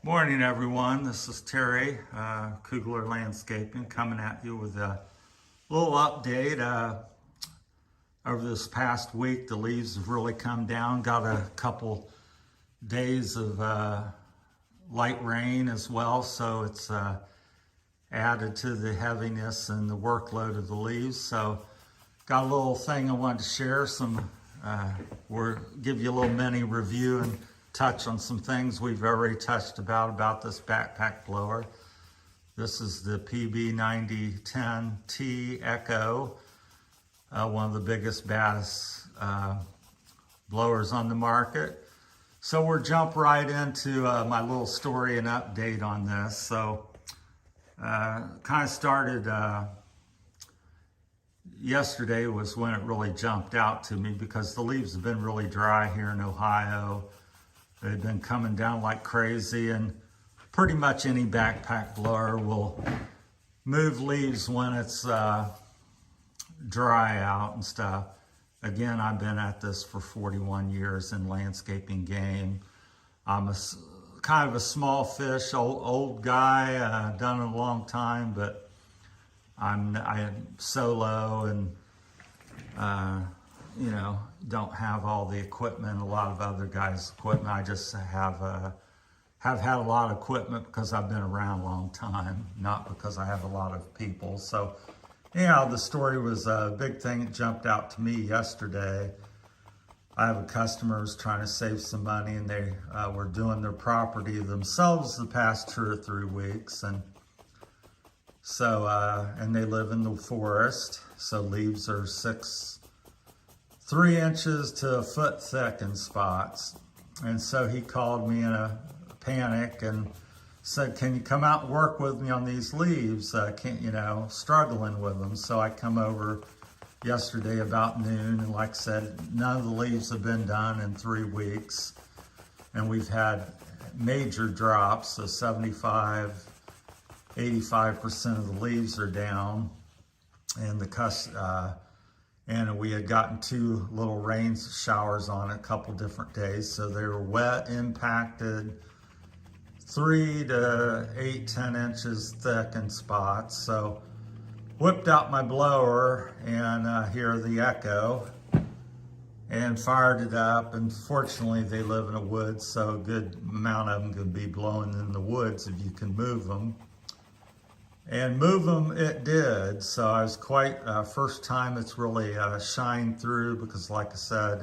Morning, everyone. This is Terry, Koogler Landscaping, coming at you with a little update. Over this past week, the leaves have really come down. Got a couple days of light rain as well, so it's added to the heaviness and the workload of the leaves. So, got a little thing I wanted to share. We'll give you a little mini review and touch on some things we've already touched about this backpack blower. This is the PB9010T Echo, one of the biggest, baddest blowers on the market. So we'll jump right into my little story and update on this. So kind of started yesterday was when it really jumped out to me, because the leaves have been really dry here in Ohio. They've been coming down like crazy, and pretty much any backpack blower will move leaves when it's dry out and stuff. Again, I've been at this for 41 years in landscaping game. I'm kind of a small fish, old guy, done it a long time, but I'm solo and don't have all the equipment, a lot of other guys' equipment. I just have had a lot of equipment because I've been around a long time, not because I have a lot of people. So, the story was a big thing that jumped out to me yesterday. I have a customer who's trying to save some money, and they were doing their property themselves the past 2 or 3 weeks. And so, and they live in the forest, so leaves are 3 inches to a foot thick in spots. And so he called me in a panic and said, "Can you come out and work with me on these leaves? Struggling with them." So I come over yesterday about noon, and like I said, none of the leaves have been done in 3 weeks. And we've had major drops, so 85% of the leaves are down. And and we had gotten 2 little rain showers on it a couple different days. So they were wet, impacted, 3 to 8, 10 inches thick in spots. So whipped out my blower and here the Echo and fired it up. And fortunately they live in a woods, so a good amount of them can be blowing in the woods if you can move them. And move them it did. So I was quite, first time it's really shined through, because like I said,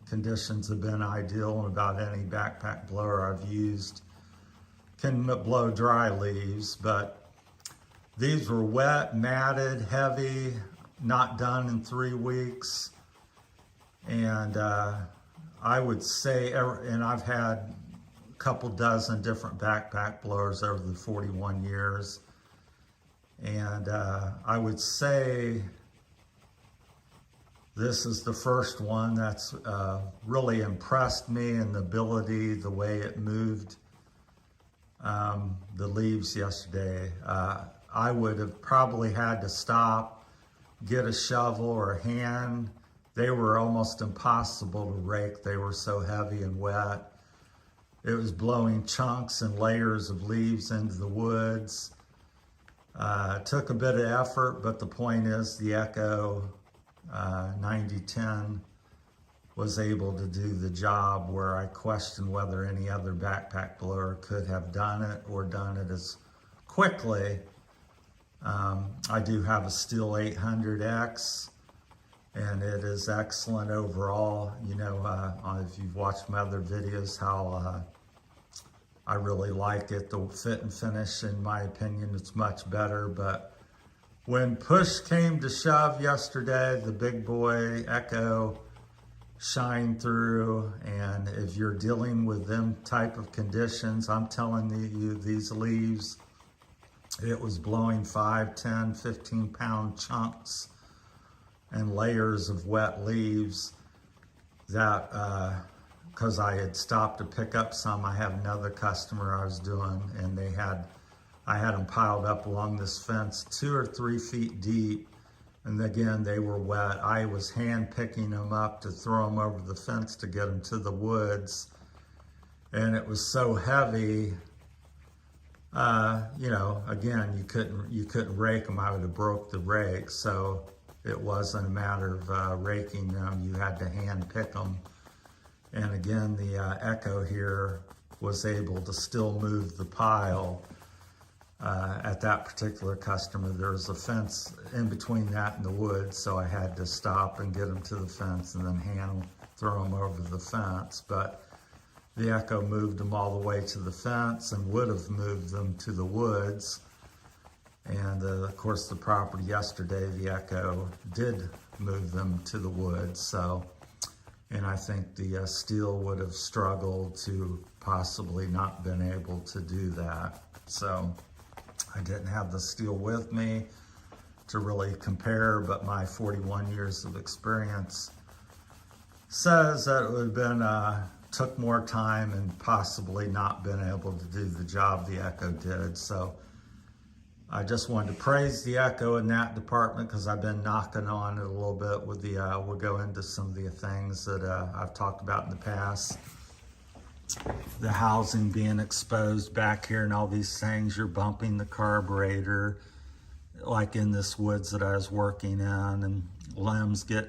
conditions have been ideal, and about any backpack blower I've used can blow dry leaves. But these were wet, matted, heavy, not done in 3 weeks. And I would say, and I've had a couple dozen different backpack blowers over the 41 years. And I would say this is the first one that's really impressed me in the ability, the way it moved the leaves yesterday. I would have probably had to stop, get a shovel or a hand. They were almost impossible to rake. They were so heavy and wet. It was blowing chunks and layers of leaves into the woods. It took a bit of effort, but the point is the Echo 9010 was able to do the job, where I question whether any other backpack blower could have done it, or done it as quickly. I do have a Steel 800X, and it is excellent overall. If you've watched my other videos, how I really like it. The fit and finish, in my opinion, it's much better. But when push came to shove yesterday, the big boy Echo shined through. And if you're dealing with them type of conditions, I'm telling you, these leaves, it was blowing 5, 10, 15-pound chunks and layers of wet leaves that, because I had stopped to pick up some. I have another customer I was doing, and I had them piled up along this fence 2 or 3 feet deep. And again, they were wet. I was hand picking them up to throw them over the fence to get them to the woods. And it was so heavy You know, again, you couldn't rake them. I would have broke the rake, so it wasn't a matter of raking them. You had to hand pick them. And again, the Echo here was able to still move the pile. At that particular customer, there was a fence in between that and the wood, so I had to stop and get them to the fence and then throw them over the fence. But the Echo moved them all the way to the fence and would have moved them to the woods. And of course, the property yesterday, the Echo did move them to the woods. So, and I think the steel would have struggled to possibly not been able to do that. So I didn't have the steel with me to really compare, but my 41 years of experience says that it would have been, took more time and possibly not been able to do the job the Echo did. So I just wanted to praise the Echo in that department because I've been knocking on it a little bit with the, we'll go into some of the things that I've talked about in the past. The housing being exposed back here and all these things, you're bumping the carburetor, like in this woods that I was working in, and limbs get,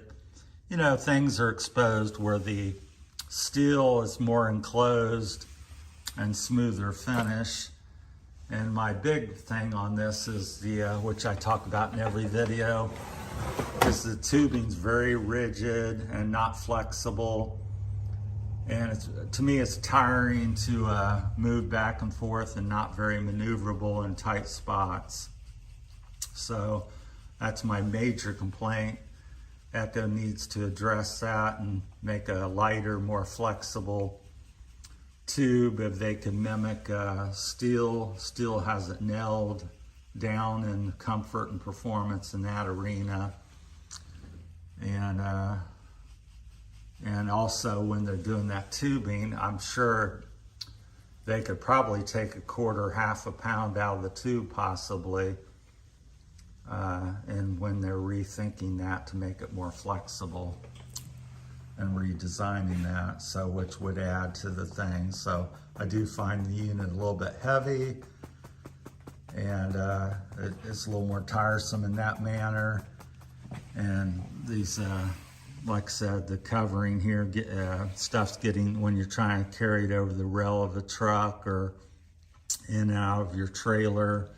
you know, things are exposed where the steel is more enclosed and smoother finish. And my big thing on this is the, which I talk about in every video, is the tubing's very rigid and not flexible. And it's, to me, it's tiring to move back and forth and not very maneuverable in tight spots. So that's my major complaint. Echo needs to address that and make a lighter, more flexible tube if they can mimic steel. Steel has it nailed down in comfort and performance in that arena. And also when they're doing that tubing, I'm sure they could probably take a quarter, half a pound out of the tube possibly. And when they're rethinking that to make it more flexible and redesigning that, so which would add to the thing. So I do find the unit a little bit heavy, and it's a little more tiresome in that manner. And these, like I said, the covering here, stuff's getting, when you're trying to carry it over the rail of a truck or in and out of your trailer,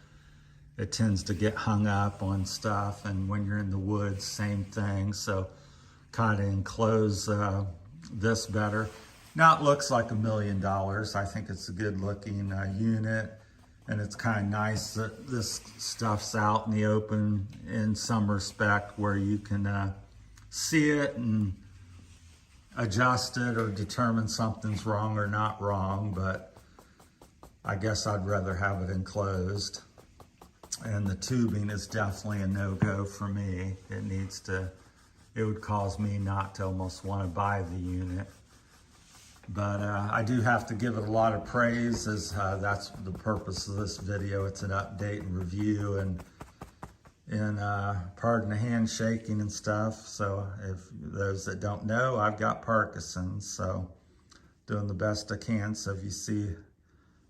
it tends to get hung up on stuff. And when you're in the woods, same thing. So kind of enclose this better. Now it looks like $1 million. I think it's a good looking unit. And it's kind of nice that this stuff's out in the open in some respect where you can see it and adjust it or determine something's wrong or not wrong. But I guess I'd rather have it enclosed. And the tubing is definitely a no-go for me. It would cause me not to almost want to buy the unit. But I do have to give it a lot of praise, as that's the purpose of this video. It's an update and review, and pardon the handshaking and stuff. So if those that don't know, I've got Parkinson's, so doing the best I can. So if you see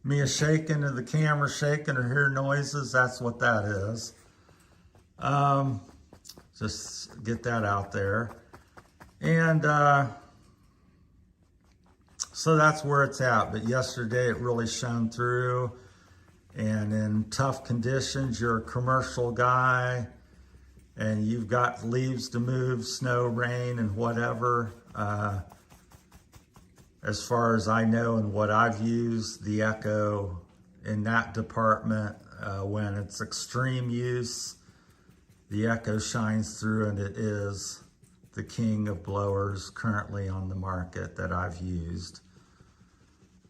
me shaking or the camera shaking or hear noises, that's what that is. Just get that out there. And so that's where it's at. But yesterday it really shone through. And in tough conditions, you're a commercial guy and you've got leaves to move, snow, rain, and whatever. As far as I know and what I've used, the Echo in that department, when it's extreme use, the Echo shines through, and it is the king of blowers currently on the market that I've used.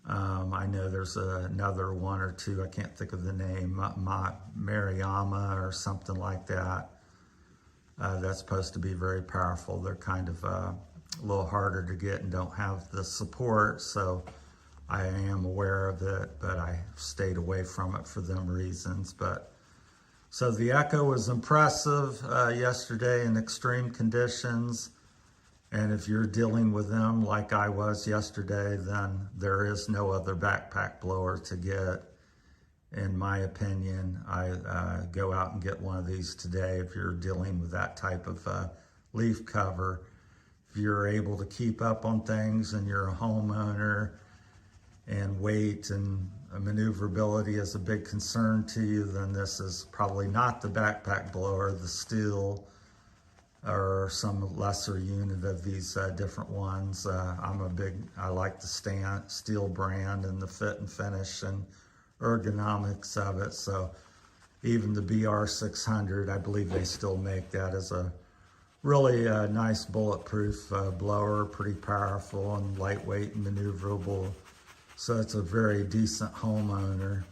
I know there's another one or two, I can't think of the name, Mariama or something like that. That's supposed to be very powerful. They're kind of a little harder to get and don't have the support, so I am aware of it, but I stayed away from it for them reasons. But so the Echo was impressive yesterday in extreme conditions. And if you're dealing with them like I was yesterday, then there is no other backpack blower to get in my opinion. I go out and get one of these today if you're dealing with that type of leaf cover. If you're able to keep up on things and you're a homeowner and weight and maneuverability is a big concern to you, then this is probably not the backpack blower. The Steel or some lesser unit of these different ones. I like the Steel brand and the fit and finish and ergonomics of it. So even the BR600, I believe they still make that as a really nice bulletproof blower, pretty powerful and lightweight and maneuverable. So it's a very decent homeowner.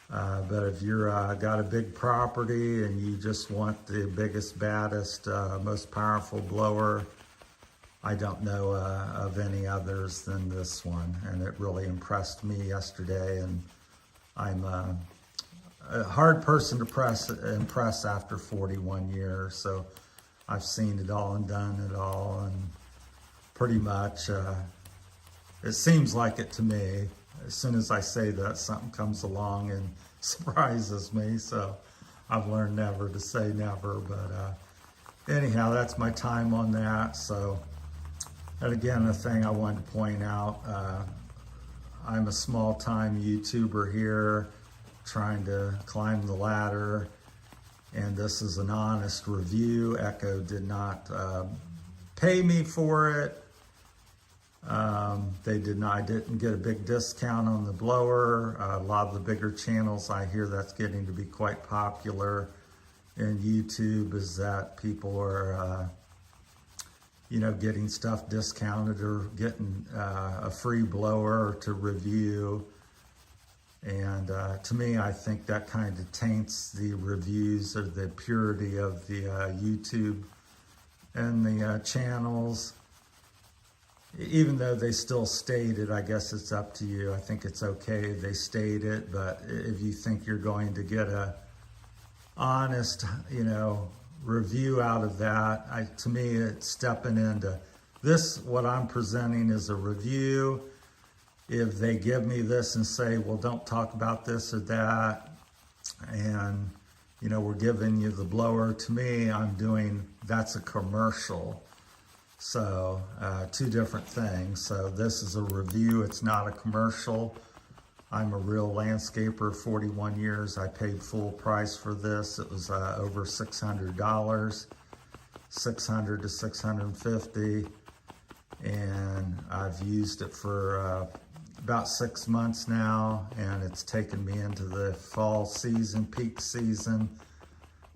But if you're got a big property and you just want the biggest, baddest, most powerful blower, I don't know of any others than this one. And it really impressed me yesterday. And I'm a hard person to impress after 41 years. So I've seen it all and done it all. And pretty much, it seems like it to me. As soon as I say that, something comes along and surprises me. So I've learned never to say never. But anyhow, that's my time on that. So, and again, the thing I wanted to point out, I'm a small-time YouTuber here trying to climb the ladder. And this is an honest review. Echo did not pay me for it. I didn't get a big discount on the blower. A lot of the bigger channels, I hear that's getting to be quite popular in YouTube, is that people are, getting stuff discounted or getting a free blower to review. And to me, I think that kind of taints the reviews or the purity of the YouTube and the channels. Even though they still state it, I guess it's up to you. I think it's okay they state it, but if you think you're going to get a honest, review out of that, to me, it's stepping into this. What I'm presenting is a review. If they give me this and say, well, don't talk about this or that, and, we're giving you the blower, to me, that's a commercial. So, two different things. So this is a review, it's not a commercial. I'm a real landscaper, 41 years. I paid full price for this. It was over $600, $600 to $650. And I've used it for about 6 months now, and it's taken me into the fall season, peak season,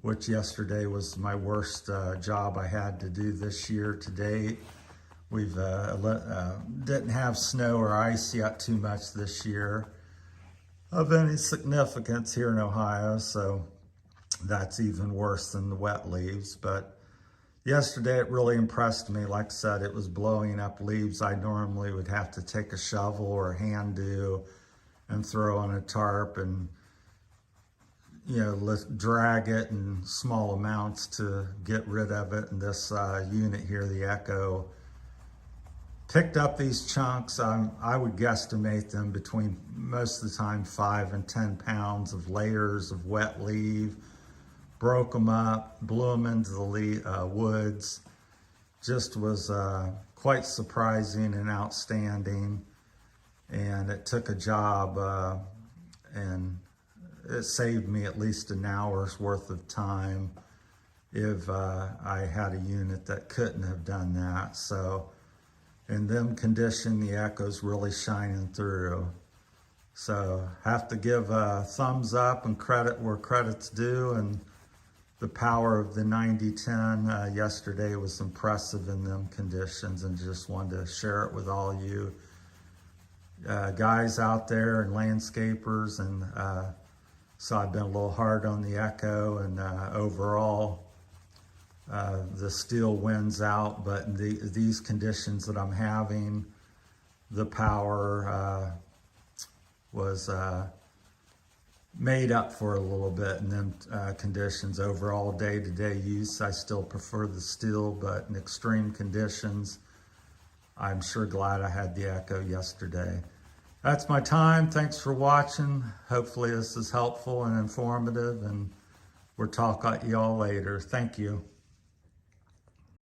which yesterday was my worst job I had to do this year to date. We've didn't have snow or ice yet too much this year of any significance here in Ohio, so that's even worse than the wet leaves. But yesterday it really impressed me. Like I said, it was blowing up leaves I normally would have to take a shovel or a hand do and throw on a tarp and drag it in small amounts to get rid of it. And this unit here, the Echo, picked up these chunks. I would guesstimate them between, most of the time, 5 and 10 pounds of layers of wet leaf. Broke them up, blew them into the woods. Just was quite surprising and outstanding. And it took a job and it saved me at least an hour's worth of time if I had a unit that couldn't have done that. So in them condition, the Echo's really shining through. So have to give a thumbs up and credit where credit's due. And the power of the 9010 yesterday was impressive in them conditions, and just wanted to share it with all you guys out there and landscapers. And so I've been a little hard on the Echo, and overall the Steel wins out. But in these conditions that I'm having, the power was made up for a little bit in them conditions. Overall day-to-day use, I still prefer the Steel, but in extreme conditions, I'm sure glad I had the Echo yesterday. That's my time. Thanks for watching. Hopefully this is helpful and informative, and we'll talk at y'all later. Thank you.